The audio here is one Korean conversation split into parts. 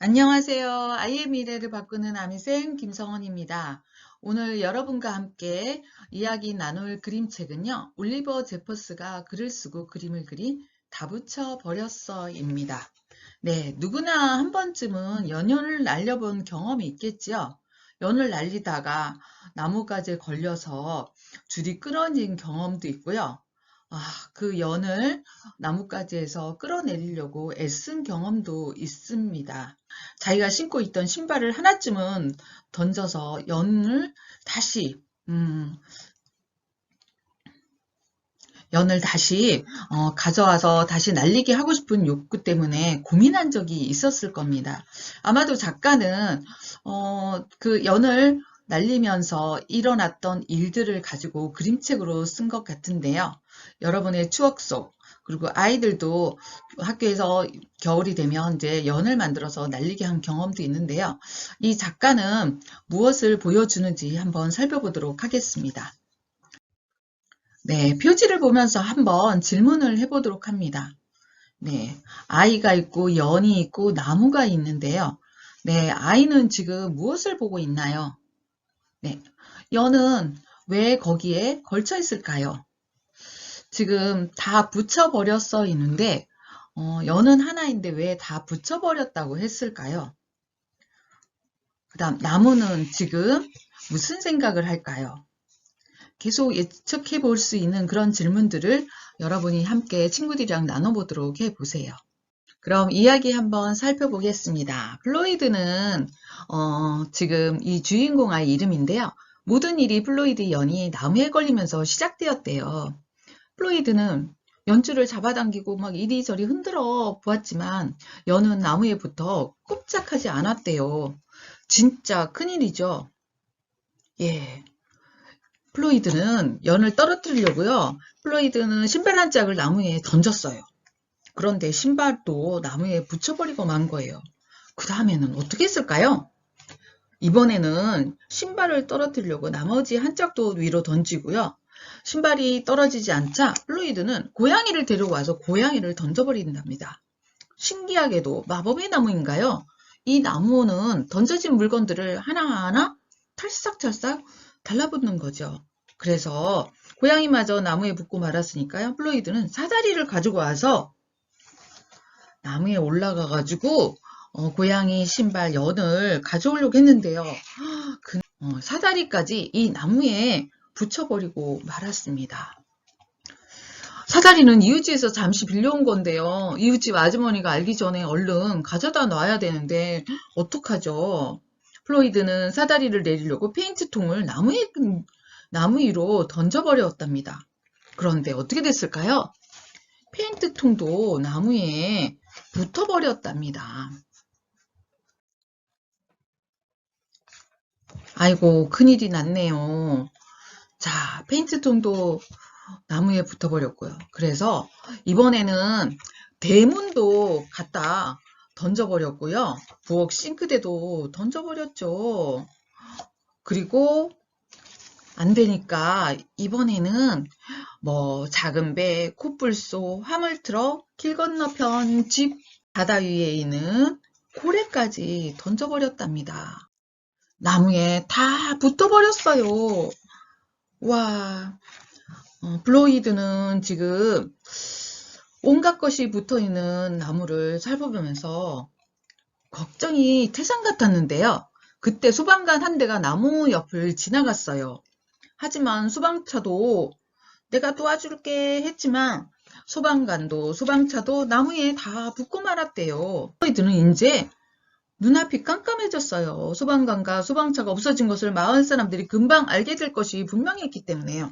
안녕하세요. 아이의 미래를 바꾸는 아미생 김성원입니다. 오늘 여러분과 함께 이야기 나눌 그림책은요. 올리버 제퍼스가 글을 쓰고 그림을 그린 다 붙여버렸어입니다. 네, 누구나 한 번쯤은 연을 날려본 경험이 있겠지요. 연을 날리다가 나뭇가지에 걸려서 줄이 끊어진 경험도 있고요. 그 연을 나뭇가지에서 끌어내리려고 애쓴 경험도 있습니다. 자기가 신고 있던 신발을 하나쯤은 던져서 연을 다시 가져와서 다시 날리게 하고 싶은 욕구 때문에 고민한 적이 있었을 겁니다. 아마도 작가는 그 연을 날리면서 일어났던 일들을 가지고 그림책으로 쓴 것 같은데요. 여러분의 추억 속, 그리고 아이들도 학교에서 겨울이 되면 이제 연을 만들어서 날리게 한 경험도 있는데요. 이 작가는 무엇을 보여주는지 한번 살펴보도록 하겠습니다. 네, 표지를 보면서 한번 질문을 해보도록 합니다. 네, 아이가 있고 연이 있고 나무가 있는데요. 네, 아이는 지금 무엇을 보고 있나요? 네, 연은 왜 거기에 걸쳐 있을까요? 지금 다 붙여버렸어 있는데 연은 하나인데 왜 다 붙여버렸다고 했을까요? 그 다음 나무는 지금 무슨 생각을 할까요? 계속 예측해 볼 수 있는 그런 질문들을 여러분이 함께 친구들이랑 나눠보도록 해보세요. 그럼 이야기 한번 살펴보겠습니다. 플로이드는 지금 이 주인공 아이 이름인데요. 모든 일이 플로이드 연이 나무에 걸리면서 시작되었대요. 플로이드는 연줄을 잡아당기고 막 이리저리 흔들어 보았지만 연은 나무에 붙어 꼼짝하지 않았대요. 진짜 큰일이죠. 예. 플로이드는 연을 떨어뜨리려고요. 플로이드는 신발 한 짝을 나무에 던졌어요. 그런데 신발도 나무에 붙여버리고 만 거예요. 그 다음에는 어떻게 했을까요? 이번에는 신발을 떨어뜨리려고 나머지 한 짝도 위로 던지고요. 신발이 떨어지지 않자 플로이드는 고양이를 데려와서 고양이를 던져버린답니다. 신기하게도 마법의 나무인가요? 이 나무는 던져진 물건들을 하나하나 탈싹탈싹 달라붙는 거죠. 그래서 고양이마저 나무에 붙고 말았으니까요. 플로이드는 사다리를 가지고 와서 나무에 올라가가지고 고양이 신발 연을 가져오려고 했는데요. 사다리까지 이 나무에 붙여버리고 말았습니다. 사다리는 이웃집에서 잠시 빌려온 건데요. 이웃집 아주머니가 알기 전에 얼른 가져다 놔야 되는데 어떡하죠? 플로이드는 사다리를 내리려고 페인트통을 나무 위로 던져버렸답니다. 그런데 어떻게 됐을까요? 페인트통도 나무에 붙어버렸답니다. 아이고, 큰일이 났네요. 자, 페인트통도 나무에 붙어버렸고요. 그래서 이번에는 대문도 갖다 던져버렸고요. 부엌 싱크대도 던져버렸죠. 그리고 안 되니까 이번에는 뭐 작은 배, 코뿔소, 화물트럭, 길 건너편 집, 바다 위에 있는 고래까지 던져버렸답니다. 나무에 다 붙어버렸어요. 와, 블로이드는 지금 온갖 것이 붙어있는 나무를 살펴보면서 걱정이 태산 같았는데요. 그때 소방관 한 대가 나무 옆을 지나갔어요. 하지만 소방차도 내가 도와줄게 했지만 소방관도 소방차도 나무에 다 붙고 말았대요. 블로이드는 이제 눈앞이 깜깜해졌어요. 소방관과 소방차가 없어진 것을 마을 사람들이 금방 알게 될 것이 분명했기 때문에요.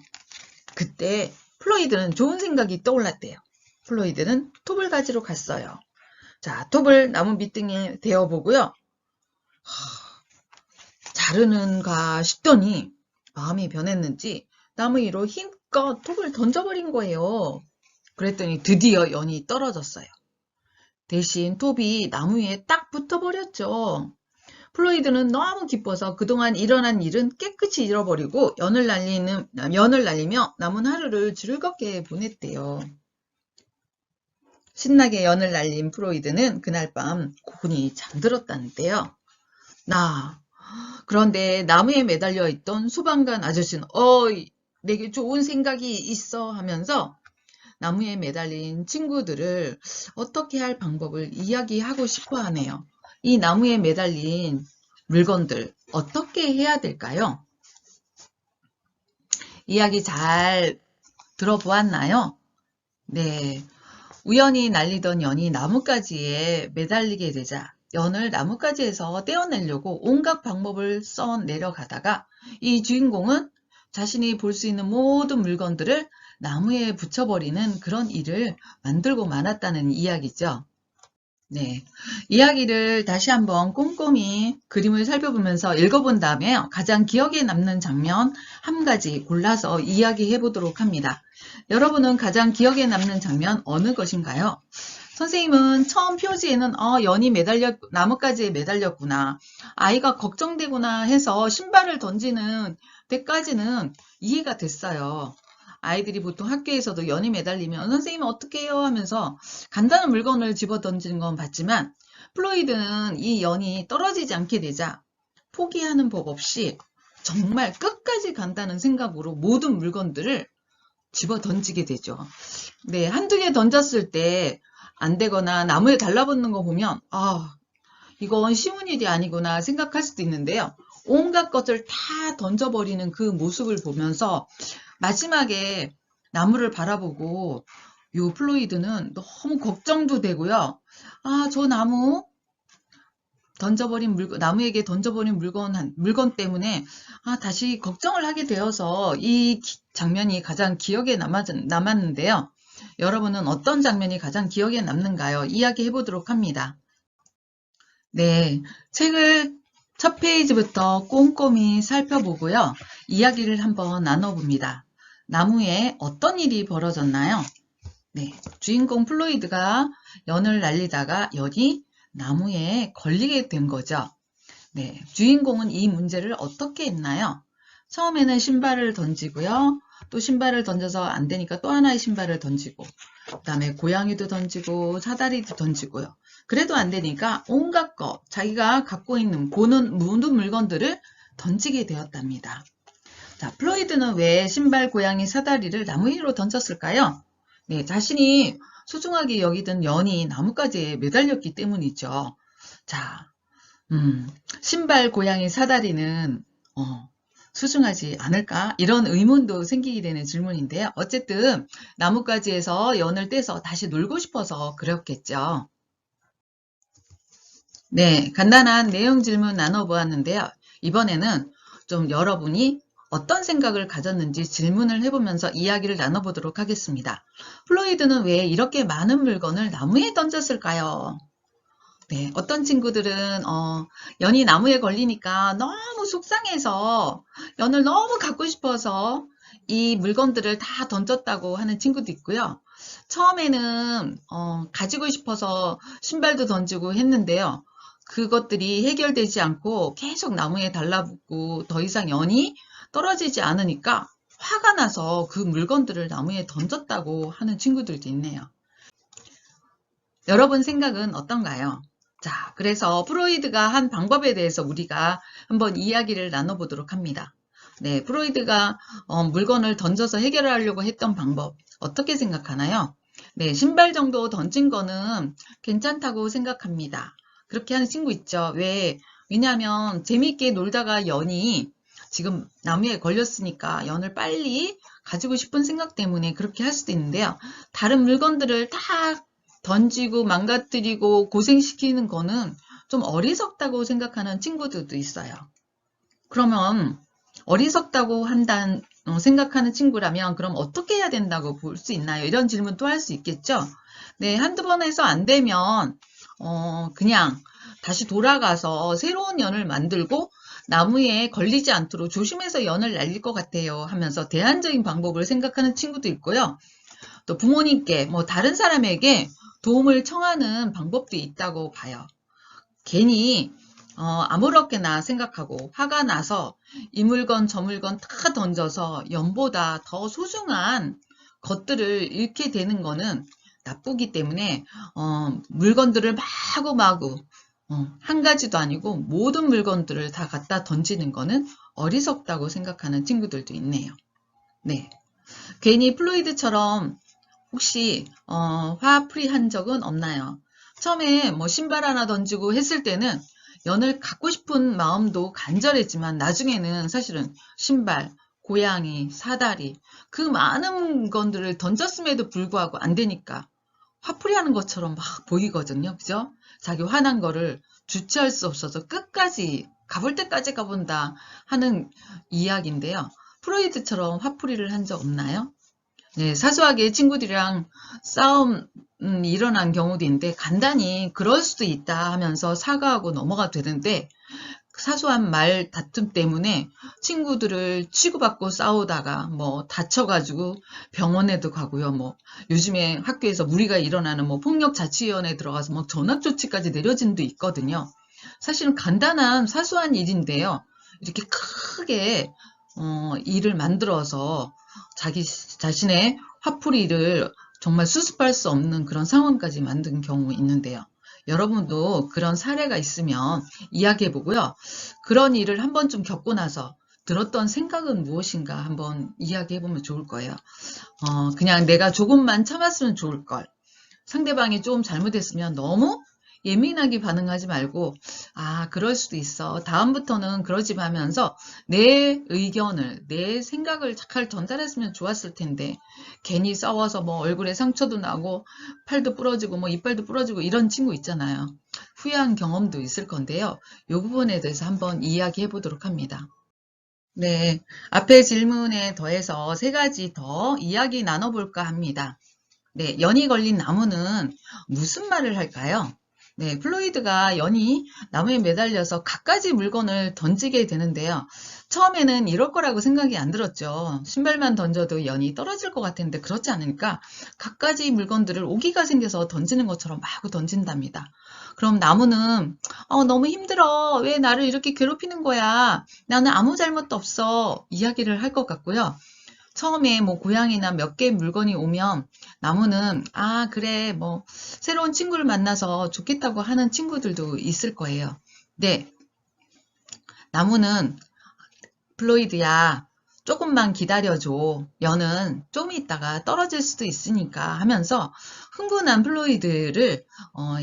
그때 플로이드는 좋은 생각이 떠올랐대요. 플로이드는 톱을 가지러 갔어요. 자, 톱을 나무 밑등에 대어보고요. 자르는가 싶더니 마음이 변했는지 나무 위로 힘껏 톱을 던져버린 거예요. 그랬더니 드디어 연이 떨어졌어요. 대신 톱이 나무 위에 딱 붙어버렸죠. 플로이드는 너무 기뻐서 그동안 일어난 일은 깨끗이 잃어버리고 연을 날리며 남은 하루를 즐겁게 보냈대요. 신나게 연을 날린 프로이드는 그날 밤 고온히 잠들었다는데요. 그런데 나무에 매달려 있던 소방관 아저씨는 어이, 내게 좋은 생각이 있어 하면서 나무에 매달린 친구들을 어떻게 할 방법을 이야기하고 싶어 하네요. 이 나무에 매달린 물건들 어떻게 해야 될까요? 이야기 잘 들어보았나요? 네. 우연히 날리던 연이 나뭇가지에 매달리게 되자 연을 나뭇가지에서 떼어내려고 온갖 방법을 써 내려가다가 이 주인공은 자신이 볼 수 있는 모든 물건들을 나무에 붙여버리는 그런 일을 만들고 말았다는 이야기죠. 네. 이야기를 다시 한번 꼼꼼히 그림을 살펴보면서 읽어본 다음에 가장 기억에 남는 장면 한 가지 골라서 이야기해 보도록 합니다. 여러분은 가장 기억에 남는 장면 어느 것인가요? 선생님은 처음 표지에는 연이 나뭇가지에 매달렸구나. 아이가 걱정되구나 해서 신발을 던지는 데까지는 이해가 됐어요. 아이들이 보통 학교에서도 연이 매달리면 선생님 어떻게 해요 하면서 간단한 물건을 집어 던지는 건 봤지만 플로이드는 이 연이 떨어지지 않게 되자 포기하는 법 없이 정말 끝까지 간다는 생각으로 모든 물건들을 집어 던지게 되죠. 네, 한두 개 던졌을 때 안 되거나 나무에 달라붙는 거 보면 이건 쉬운 일이 아니구나 생각할 수도 있는데요. 온갖 것을 다 던져버리는 그 모습을 보면서 마지막에 나무를 바라보고 요 플로이드는 너무 걱정도 되고요. 저 나무에게 던져버린 물건 때문에 다시 걱정을 하게 되어서 이 장면이 가장 기억에 남았는데요. 여러분은 어떤 장면이 가장 기억에 남는가요? 이야기해 보도록 합니다. 네, 책을 첫 페이지부터 꼼꼼히 살펴보고요. 이야기를 한번 나눠봅니다. 나무에 어떤 일이 벌어졌나요? 네, 주인공 플로이드가 연을 날리다가 연이 나무에 걸리게 된 거죠. 네, 주인공은 이 문제를 어떻게 했나요? 처음에는 신발을 던지고요. 또 신발을 던져서 안 되니까 또 하나의 신발을 던지고, 그 다음에 고양이도 던지고, 사다리도 던지고요. 그래도 안 되니까 온갖 것, 자기가 갖고 있는 모든 물건들을 던지게 되었답니다. 자, 플로이드는 왜 신발, 고양이, 사다리를 나무 위로 던졌을까요? 네, 자신이 소중하게 여기던 연이 나뭇가지에 매달렸기 때문이죠. 자, 신발, 고양이, 사다리는 소중하지 않을까? 이런 의문도 생기게 되는 질문인데요. 어쨌든 나뭇가지에서 연을 떼서 다시 놀고 싶어서 그랬겠죠. 네, 간단한 내용 질문 나눠보았는데요. 이번에는 좀 여러분이 어떤 생각을 가졌는지 질문을 해보면서 이야기를 나눠보도록 하겠습니다. 플로이드는 왜 이렇게 많은 물건을 나무에 던졌을까요? 네, 어떤 친구들은 연이 나무에 걸리니까 너무 속상해서 연을 너무 갖고 싶어서 이 물건들을 다 던졌다고 하는 친구도 있고요. 처음에는 가지고 싶어서 신발도 던지고 했는데요. 그것들이 해결되지 않고 계속 나무에 달라붙고 더 이상 연이 떨어지지 않으니까 화가 나서 그 물건들을 나무에 던졌다고 하는 친구들도 있네요. 여러분 생각은 어떤가요? 자, 그래서 프로이드가 한 방법에 대해서 우리가 한번 이야기를 나눠보도록 합니다. 네, 프로이드가 물건을 던져서 해결하려고 했던 방법 어떻게 생각하나요? 네, 신발 정도 던진 거는 괜찮다고 생각합니다. 그렇게 하는 친구 있죠. 왜냐하면 재미있게 놀다가 연이 지금 나무에 걸렸으니까 연을 빨리 가지고 싶은 생각 때문에 그렇게 할 수도 있는데요. 다른 물건들을 다 던지고 망가뜨리고 고생시키는 거는 좀 어리석다고 생각하는 친구들도 있어요. 그러면 어리석다고 생각하는 친구라면 그럼 어떻게 해야 된다고 볼 수 있나요? 이런 질문도 할 수 있겠죠? 네, 한두 번 해서 안 되면 그냥 다시 돌아가서 새로운 연을 만들고 나무에 걸리지 않도록 조심해서 연을 날릴 것 같아요 하면서 대안적인 방법을 생각하는 친구도 있고요. 또 부모님께 다른 사람에게 도움을 청하는 방법도 있다고 봐요. 괜히 아무렇게나 생각하고 화가 나서 이 물건 저 물건 다 던져서 연보다 더 소중한 것들을 잃게 되는 거는 나쁘기 때문에 물건들을 마구마구 한 가지도 아니고 모든 물건들을 다 갖다 던지는 거는 어리석다고 생각하는 친구들도 있네요. 네. 괜히 플로이드처럼 혹시 화풀이 한 적은 없나요? 처음에 뭐 신발 하나 던지고 했을 때는 연을 갖고 싶은 마음도 간절했지만 나중에는 사실은 신발, 고양이, 사다리 그 많은 물건들을 던졌음에도 불구하고 안 되니까 화풀이 하는 것처럼 막 보이거든요. 그죠? 자기 화난 거를 주체할 수 없어서 끝까지 가볼 때까지 가본다 하는 이야기인데요. 프로이드처럼 화풀이를 한 적 없나요? 네, 사소하게 친구들이랑 싸움 일어난 경우도 있는데 간단히 그럴 수도 있다 하면서 사과하고 넘어가도 되는데 사소한 말 다툼 때문에 친구들을 치고받고 싸우다가 뭐 다쳐가지고 병원에도 가고요. 뭐 요즘에 학교에서 무리가 일어나는 뭐 폭력자치위원회에 들어가서 뭐 전학조치까지 내려진 데 있거든요. 사실은 간단한 사소한 일인데요. 이렇게 크게 일을 만들어서 자기 자신의 화풀이를 정말 수습할 수 없는 그런 상황까지 만든 경우 있는데요. 여러분도 그런 사례가 있으면 이야기해보고요. 그런 일을 한 번쯤 겪고 나서 들었던 생각은 무엇인가 한번 이야기해보면 좋을 거예요. 그냥 내가 조금만 참았으면 좋을 걸. 상대방이 조금 잘못했으면 너무 예민하게 반응하지 말고 그럴 수도 있어. 다음부터는 그러지 마면서 내 의견을, 내 생각을 잘 전달했으면 좋았을 텐데 괜히 싸워서 뭐 얼굴에 상처도 나고 팔도 부러지고 뭐 이빨도 부러지고 이런 친구 있잖아요. 후회한 경험도 있을 건데요. 이 부분에 대해서 한번 이야기해 보도록 합니다. 네, 앞에 질문에 더해서 세 가지 더 이야기 나눠볼까 합니다. 네, 연이 걸린 나무는 무슨 말을 할까요? 네, 플로이드가 연이 나무에 매달려서 갖가지 물건을 던지게 되는데요. 처음에는 이럴 거라고 생각이 안 들었죠. 신발만 던져도 연이 떨어질 것 같았는데 그렇지 않으니까 갖가지 물건들을 오기가 생겨서 던지는 것처럼 마구 던진답니다. 그럼 나무는 너무 힘들어. 왜 나를 이렇게 괴롭히는 거야? 나는 아무 잘못도 없어. 이야기를 할 것 같고요. 처음에 뭐 고양이나 몇 개 물건이 오면 나무는 그래 뭐 새로운 친구를 만나서 좋겠다고 하는 친구들도 있을 거예요. 네, 나무는 플로이드야 조금만 기다려줘. 연은 좀 있다가 떨어질 수도 있으니까 하면서 흥분한 플로이드를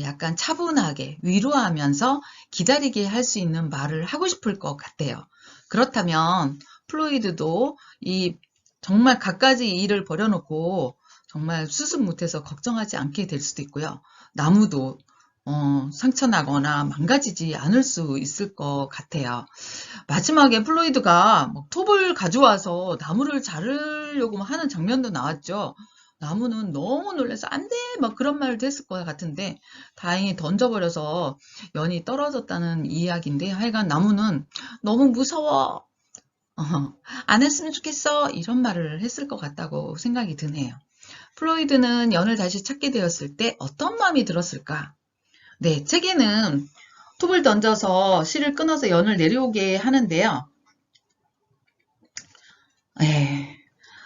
약간 차분하게 위로하면서 기다리게 할 수 있는 말을 하고 싶을 것 같아요. 그렇다면 플로이드도 이 정말 갖가지 일을 버려놓고 정말 수습 못해서 걱정하지 않게 될 수도 있고요. 나무도 상처나거나 망가지지 않을 수 있을 것 같아요. 마지막에 플로이드가 막 톱을 가져와서 나무를 자르려고 하는 장면도 나왔죠. 나무는 너무 놀라서 안 돼! 막 그런 말도 했을 것 같은데 다행히 던져버려서 연이 떨어졌다는 이야기인데 하여간 나무는 너무 무서워. 안 했으면 좋겠어. 이런 말을 했을 것 같다고 생각이 드네요. 플로이드는 연을 다시 찾게 되었을 때 어떤 마음이 들었을까? 네, 책에는 톱을 던져서 실을 끊어서 연을 내려오게 하는데요.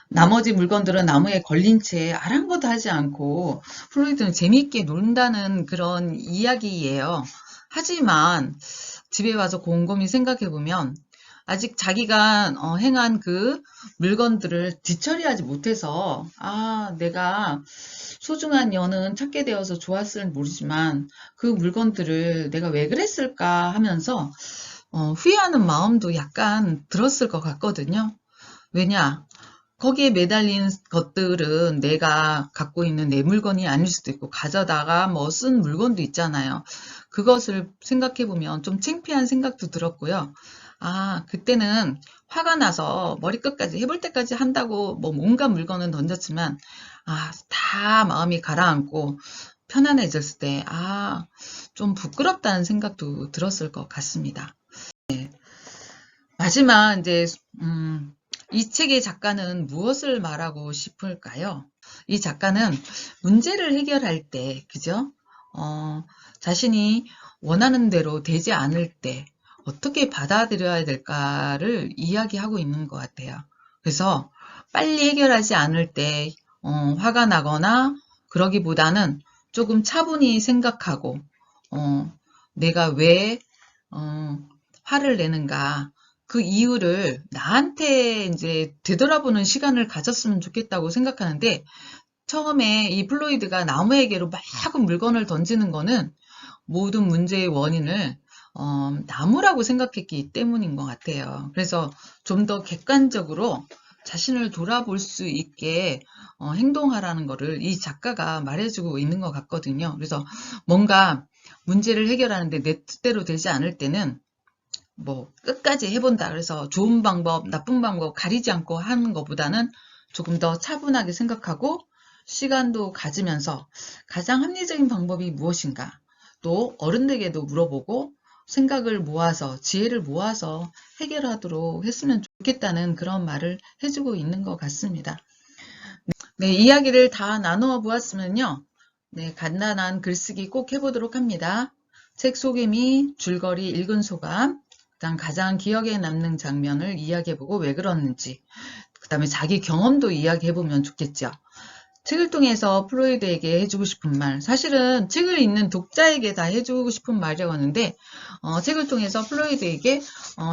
나머지 물건들은 나무에 걸린 채 아랑곳하지 않고 플로이드는 재미있게 논다는 그런 이야기예요. 하지만 집에 와서 곰곰이 생각해보면 아직 자기가 행한 그 물건들을 뒤처리하지 못해서 내가 소중한 연은 찾게 되어서 좋았을 모르지만 그 물건들을 내가 왜 그랬을까 하면서 후회하는 마음도 약간 들었을 것 같거든요. 왜냐? 거기에 매달린 것들은 내가 갖고 있는 내 물건이 아닐 수도 있고 가져다가 뭐 쓴 물건도 있잖아요. 그것을 생각해보면 좀 창피한 생각도 들었고요. 그때는 화가 나서 머리끝까지 해볼 때까지 한다고 뭐 온갖 물건은 던졌지만 다 마음이 가라앉고 편안해졌을 때 좀 부끄럽다는 생각도 들었을 것 같습니다. 마지막 이제 이 책의 작가는 무엇을 말하고 싶을까요? 이 작가는 문제를 해결할 때, 그죠? 자신이 원하는 대로 되지 않을 때 어떻게 받아들여야 될까를 이야기하고 있는 것 같아요. 그래서 빨리 해결하지 않을 때 화가 나거나 그러기보다는 조금 차분히 생각하고, 내가 왜, 어, 화를 내는가, 그 이유를 나한테 이제 되돌아보는 시간을 가졌으면 좋겠다고 생각하는데, 처음에 이 플로이드가 나무에게로 막 물건을 던지는 거는 모든 문제의 원인을 나무라고 생각했기 때문인 것 같아요. 그래서 좀 더 객관적으로 자신을 돌아볼 수 있게 행동하라는 거를 이 작가가 말해주고 있는 것 같거든요. 그래서 뭔가 문제를 해결하는데 내 뜻대로 되지 않을 때는 뭐 끝까지 해본다. 그래서 좋은 방법, 나쁜 방법 가리지 않고 하는 것보다는 조금 더 차분하게 생각하고 시간도 가지면서 가장 합리적인 방법이 무엇인가? 또 어른들에게도 물어보고 생각을 모아서 지혜를 모아서 해결하도록 했으면 좋겠다는 그런 말을 해주고 있는 것 같습니다. 네, 이야기를 다 나누어 보았으면요. 네, 간단한 글쓰기 꼭 해보도록 합니다. 책 소개미, 줄거리 읽은 소감, 그다음 가장 기억에 남는 장면을 이야기해보고 왜 그랬는지, 그다음에 자기 경험도 이야기해보면 좋겠죠. 책을 통해서 플로이드에게 해주고 싶은 말, 사실은 책을 읽는 독자에게 다 해주고 싶은 말이었는데 책을 통해서 플로이드에게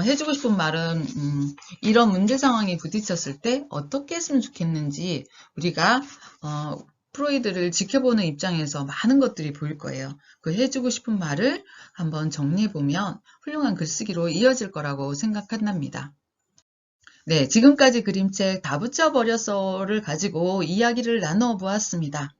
해주고 싶은 말은 이런 문제 상황에 부딪혔을 때 어떻게 했으면 좋겠는지 우리가 프로이드를 지켜보는 입장에서 많은 것들이 보일 거예요. 그 해주고 싶은 말을 한번 정리해보면 훌륭한 글쓰기로 이어질 거라고 생각한답니다. 네, 지금까지 그림책 다 붙여버렸어를 가지고 이야기를 나눠 보았습니다.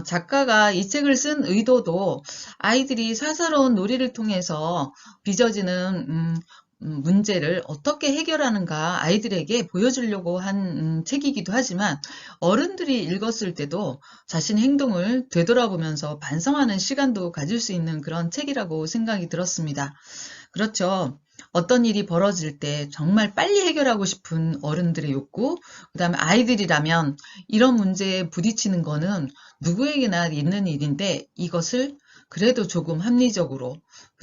작가가 이 책을 쓴 의도도 아이들이 사사로운 놀이를 통해서 빚어지는 문제를 어떻게 해결하는가 아이들에게 보여주려고 한 책이기도 하지만 어른들이 읽었을 때도 자신의 행동을 되돌아보면서 반성하는 시간도 가질 수 있는 그런 책이라고 생각이 들었습니다. 그렇죠. 어떤 일이 벌어질 때 정말 빨리 해결하고 싶은 어른들의 욕구, 그 다음에 아이들이라면 이런 문제에 부딪히는 거는 누구에게나 있는 일인데 이것을 그래도 조금 합리적으로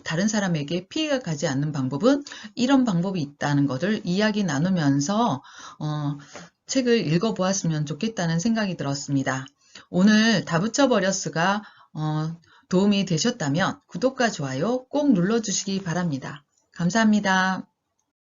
다른 사람에게 피해가 가지 않는 방법은 이런 방법이 있다는 것을 이야기 나누면서 책을 읽어보았으면 좋겠다는 생각이 들었습니다. 오늘 다붙여버렸스가 도움이 되셨다면 구독과 좋아요 꼭 눌러주시기 바랍니다. 감사합니다.